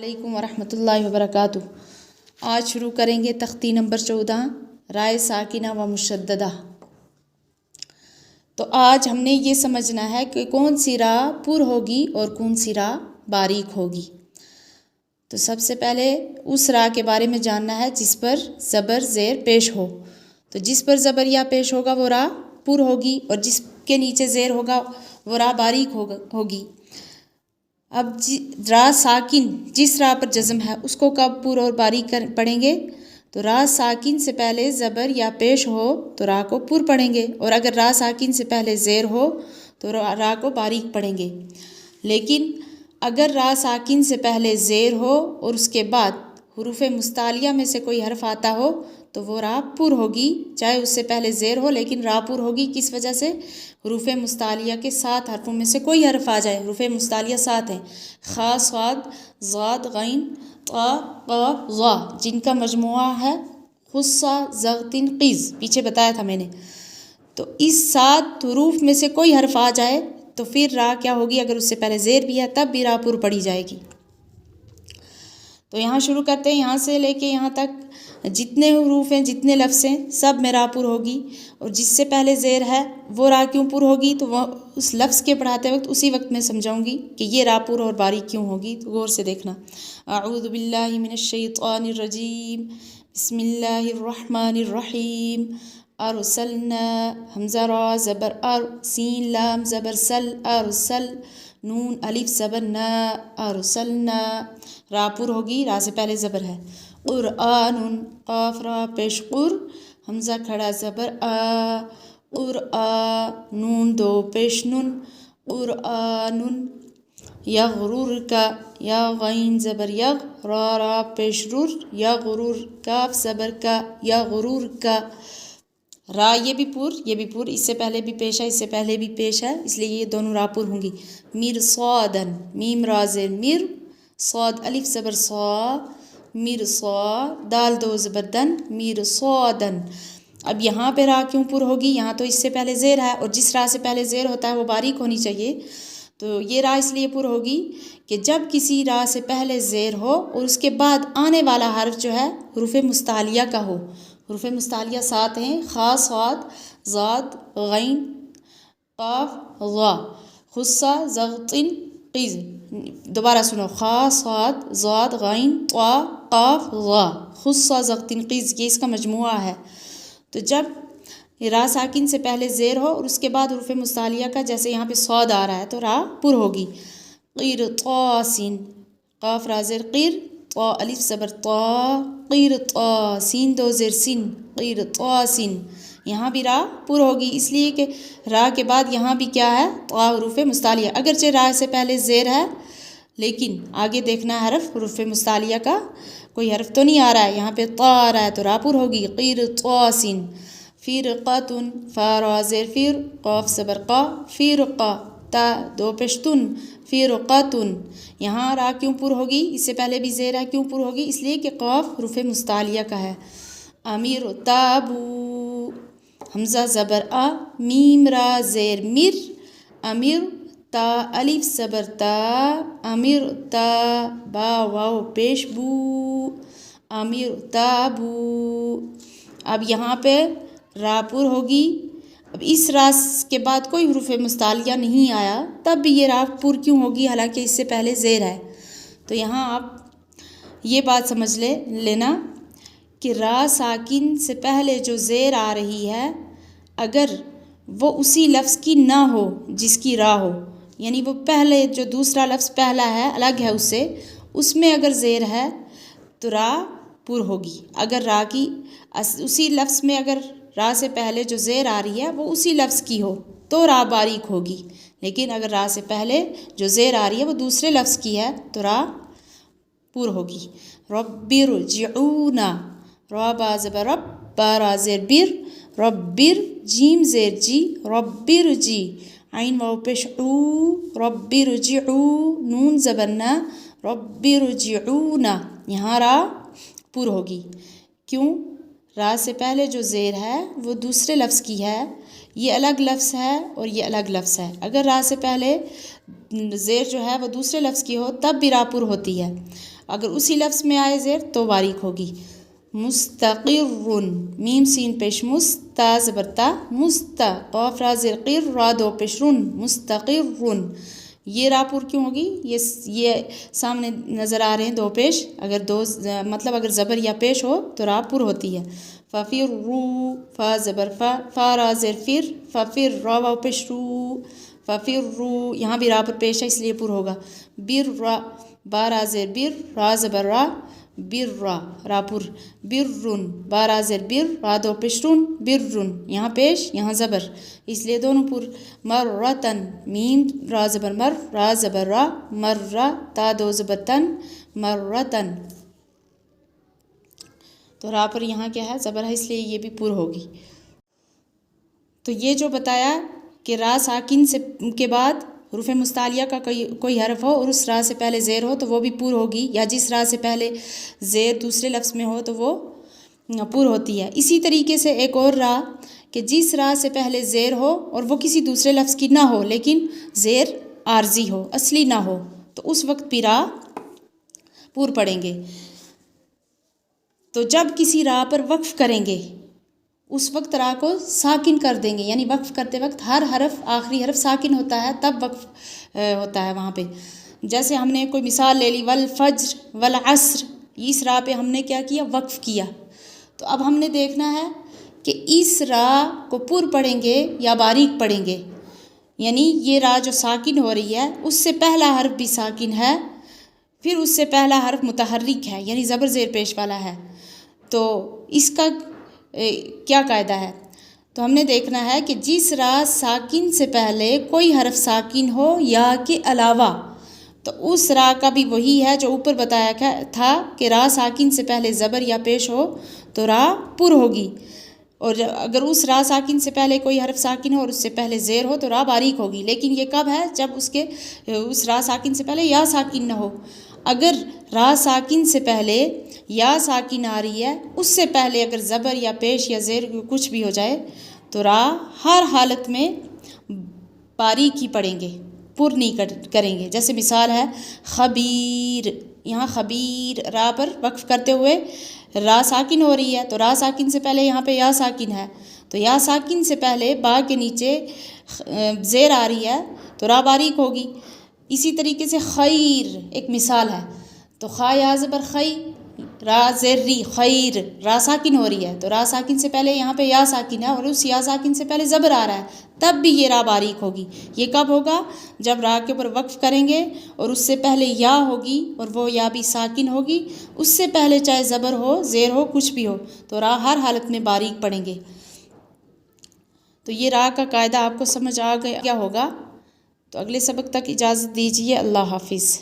علیکم ورحمۃ اللہ وبرکاتہ۔ آج شروع کریں گے تختی نمبر 14 رائے ساکنہ و مشددہ۔ تو آج ہم نے یہ سمجھنا ہے کہ کون سی راہ پر ہوگی اور کون سی راہ باریک ہوگی۔ تو سب سے پہلے اس راہ کے بارے میں جاننا ہے جس پر زبر زیر پیش ہو۔ تو جس پر زبر یا پیش ہوگا وہ راہ پر ہوگی، اور جس کے نیچے زیر ہوگا وہ راہ باریک ہوگی۔ اب راہ ساکن جس راہ پر جزم ہے اس کو کب پر اور باریک پڑھیں گے؟ تو راہ ساکن سے پہلے زبر یا پیش ہو تو راہ کو پر پڑھیں گے، اور اگر راہ ساکن سے پہلے زیر ہو تو راہ کو باریک پڑھیں گے۔ لیکن اگر راہ ساکن سے پہلے زیر ہو اور اس کے بعد حروف مستعلیہ میں سے کوئی حرف آتا ہو تو وہ راہ پر ہوگی، چاہے اس سے پہلے زیر ہو لیکن راہ پر ہوگی۔ کس وجہ سے؟ حروف مستعلیہ کے 7 حرفوں میں سے کوئی حرف آ جائے۔ حروف مستعلیہ 7 ہیں: خا، صاد، ضاد، غین، طا، قاف، ظا، جن کا مجموعہ ہے خصا، زغتن، قیز، پیچھے بتایا تھا میں نے۔ تو اس 7 حروف میں سے کوئی حرف آ جائے تو پھر راہ کیا ہوگی؟ اگر اس سے پہلے زیر بھی ہے تب بھی راہ پر پڑھی جائے گی۔ تو یہاں شروع کرتے ہیں، یہاں سے لے کے یہاں تک جتنے حروف ہیں، جتنے لفظ ہیں، سب میں راہ پر ہوگی۔ اور جس سے پہلے زیر ہے وہ راہ کیوں پر ہوگی تو وہ اس لفظ کے پڑھاتے وقت اسی وقت میں سمجھاؤں گی کہ یہ راہ پر اور باریک کیوں ہوگی، تو غور سے دیکھنا۔ اعوذ باللہ من الشیطان الرجیم، بسم اللہ الرحمن الرحیم۔ ارسلنا، حمزہ را زبر ار، سین لام زبر سل، ارسل، نون الف زبر نا، ارسلنا، راہ پر ہوگی، راہ سے پہلے زبر ہے۔ قرآن، قاف را پیش قر، حمزہ کھڑا زبر آ، قرآ، نون دو پیش نن، قرآن۔ یغرر کا، یا غین زبر یغ، را پیش رر، یغرر، کاف زبر کا، یغرر کا، را یہ بھی پر، اس سے پہلے بھی پیش ہے، اس سے پہلے بھی پیش ہے، اس لیے یہ دونوں راہ پر ہوں گی۔ مرصادن، میم را زیر مر، صاد الف زبر صا، مرصا، دال دو زبر دن، مرصادن۔ اب یہاں پہ راہ کیوں پر ہوگی؟ یہاں تو اس سے پہلے زیر ہے، اور جس راہ سے پہلے زیر ہوتا ہے وہ باریک ہونی چاہیے۔ تو یہ راہ اس لیے پر ہوگی کہ جب کسی راہ سے پہلے زیر ہو اور اس کے بعد آنے والا حرف جو ہے حروف مستعلیہ کا ہو۔ حروف مستعلیہ 7 ہیں: خا، صاد، ضاد، غین، قاف، ظا، خصا، زغتن، قیز۔ دوبارہ سنو: خا، صاد، ضاد، غین، طا، قاف، ظا، خصا، زغتن، قیز، یہ اس کا مجموعہ ہے۔ تو جب راہ ساکن سے پہلے زیر ہو اور اس کے بعد حروف مستعلیہ کا، جیسے یہاں پہ صاد آ رہا ہے، تو راہ پر ہوگی۔ قرطاسن، قاف را زیر قیر، طا الف زبر طا، قرطا، سین دو زیر سن، قرطاسن، یہاں بھی راہ پر ہوگی، اس لیے کہ راہ کے بعد یہاں بھی کیا ہے؟ طا حروف مستعلیہ، اگرچہ راہ سے پہلے زیر ہے لیکن آگے دیکھنا ہے حروف مستعلیہ کا کوئی حرف تو نہیں آ رہا ہے، یہاں پہ طا آ رہا ہے تو راہ پر ہوگی۔ قرطاسن، فرقۃ، فا را زیر فر، قاف زبر قا، فرقہ، تا دو پشتن، فرقۃ، یہاں راہ کیوں پر ہوگی؟ اس سے پہلے بھی زیر ہے، کیوں پر ہوگی؟ اس لیے کہ قاف حروف مستعلیہ کا ہے۔ امیر تابو، حمزہ زبر آ، میم را زیر مر، امیر، تا الف زبر تا، امیر تا، با واو پیش بو، امیر تابو۔ اب یہاں پہ راہ پر ہوگی۔ اب اس راہ کے بعد کوئی حروف مستعلیہ نہیں آیا تب بھی یہ راہ پر کیوں ہوگی حالانکہ اس سے پہلے زیر ہے؟ تو یہاں آپ یہ بات سمجھ لینا کہ راہ ساکن سے پہلے جو زیر آ رہی ہے اگر وہ اسی لفظ کی نہ ہو جس کی راہ ہو، یعنی وہ پہلے جو دوسرا لفظ پہلا ہے الگ ہے اس سے، اس میں اگر زیر ہے تو راہ پر ہوگی۔ اگر راہ کی اسی لفظ میں اگر راہ سے پہلے جو زیر آ رہی ہے وہ اسی لفظ کی ہو تو راہ باریک ہوگی، لیکن اگر راہ سے پہلے جو زیر آ رہی ہے وہ دوسرے لفظ کی ہے تو راہ پر ہوگی۔ رب ارجعون، را با زبر رب، با را زیر بر، ربر، جیم زیر جی، رب ارجی، عین واو پیش او، رب ارجعو، نون زبر نا، رب ارجعون، یہاں راہ پر ہوگی۔ کیوں؟ راہ سے پہلے جو زیر ہے وہ دوسرے لفظ کی ہے، یہ الگ لفظ ہے اور یہ الگ لفظ ہے۔ اگر راہ سے پہلے زیر جو ہے وہ دوسرے لفظ کی ہو تب بھی راہ پر ہوتی ہے۔ اگر اسی لفظ میں آئے زیر تو باریک ہوگی. مستقر، میم سین پیش مستا زبرتا مستا، قاف را زیر قر را دو پیش رن مستقر. یہ را پور کیوں ہوگی؟ یہ سامنے نظر آ رہے ہیں دو پیش، اگر دو مطلب اگر زبر یا پیش ہو تو را پور ہوتی ہے. ففروا، فا زبر فا، فا را زیر فر، ففر را واو پیش رو، ففروا یہاں بھی را پر پیش ہے اس لیے پور ہوگا. بر را، با را زیر بر، را زبر را، بر را را پور. برن، با را زیر بر، را دو پیش رن برن، یہاں پیش یہاں زبر اس لیے دونوں پور. مرتن، میم را زبر مر، را زبر را، مر را، تا دو زبر تن، مرتن. تو را پر یہاں کیا ہے؟ زبر ہے اس لیے یہ بھی پور ہوگی. تو یہ جو بتایا کہ را ساکن سے کے بعد حروف مستعلیہ کا کوئی حرف ہو اور اس را سے پہلے زیر ہو تو وہ بھی پور ہوگی، یا جس را سے پہلے زیر دوسرے لفظ میں ہو تو وہ پور ہوتی ہے. اسی طریقے سے ایک اور را کہ جس را سے پہلے زیر ہو اور وہ کسی دوسرے لفظ کی نہ ہو لیکن زیر عارضی ہو، اصلی نہ ہو، تو اس وقت بھی را پور پڑیں گے. تو جب کسی را پر وقف کریں گے اس وقت را کو ساکن کر دیں گے، یعنی وقف کرتے وقت ہر حرف آخری حرف ساکن ہوتا ہے تب وقف ہوتا ہے وہاں پہ. جیسے ہم نے کوئی مثال لے لی والفجر والعصر، اس را پہ ہم نے کیا کیا؟ وقف کیا. تو اب ہم نے دیکھنا ہے کہ اس را کو پور پڑھیں گے یا باریک پڑھیں گے. یعنی یہ را جو ساکن ہو رہی ہے اس سے پہلا حرف بھی ساکن ہے، پھر اس سے پہلا حرف متحرک ہے یعنی زبر زیر پیش والا ہے. تو اس کا کیا قاعدہ ہے؟ تو ہم نے دیکھنا ہے کہ جس را ساکن سے پہلے کوئی حرف ساکن ہو یا کے علاوہ، تو اس را کا بھی وہی ہے جو اوپر بتایا تھا کہ را ساکن سے پہلے زبر یا پیش ہو تو را پور ہوگی، اور اگر اس را ساکن سے پہلے کوئی حرف ساکن ہو اور اس سے پہلے زیر ہو تو را باریک ہوگی. لیکن یہ کب ہے؟ جب اس را ساکن سے پہلے یا ساکن نہ ہو. اگر را ساکن سے پہلے یا ساکن آ رہی ہے، اس سے پہلے اگر زبر یا پیش یا زیر کچھ بھی ہو جائے تو را ہر حالت میں باریک ہی پڑھیں گے، پور نہیں کریں گے. جیسے مثال ہے خبیر، یہاں خبیر را پر وقف کرتے ہوئے را ساکن ہو رہی ہے تو را ساکن سے پہلے یہاں پہ یا ساکن ہے، تو یا ساکن سے پہلے با کے نیچے زیر آ رہی ہے تو را باریک ہوگی. اسی طریقے سے خیر ایک مثال ہے، تو خا یا زبر خی، را زیر ری، خیر را ساکن ہو رہی ہے تو را ساکن سے پہلے یہاں پہ یا ساکن ہے اور اس یا ساکن سے پہلے زبر آ رہا ہے، تب بھی یہ را باریک ہوگی. یہ کب ہوگا؟ جب را کے اوپر وقف کریں گے اور اس سے پہلے یا ہوگی اور وہ یا بھی ساکن ہوگی، اس سے پہلے چاہے زبر ہو زیر ہو کچھ بھی ہو تو را ہر حالت میں باریک پڑیں گے. تو یہ را کا قاعدہ آپ کو سمجھ آ گیا ہوگا. تو اگلے سبق تک اجازت دیجیے. اللہ حافظ.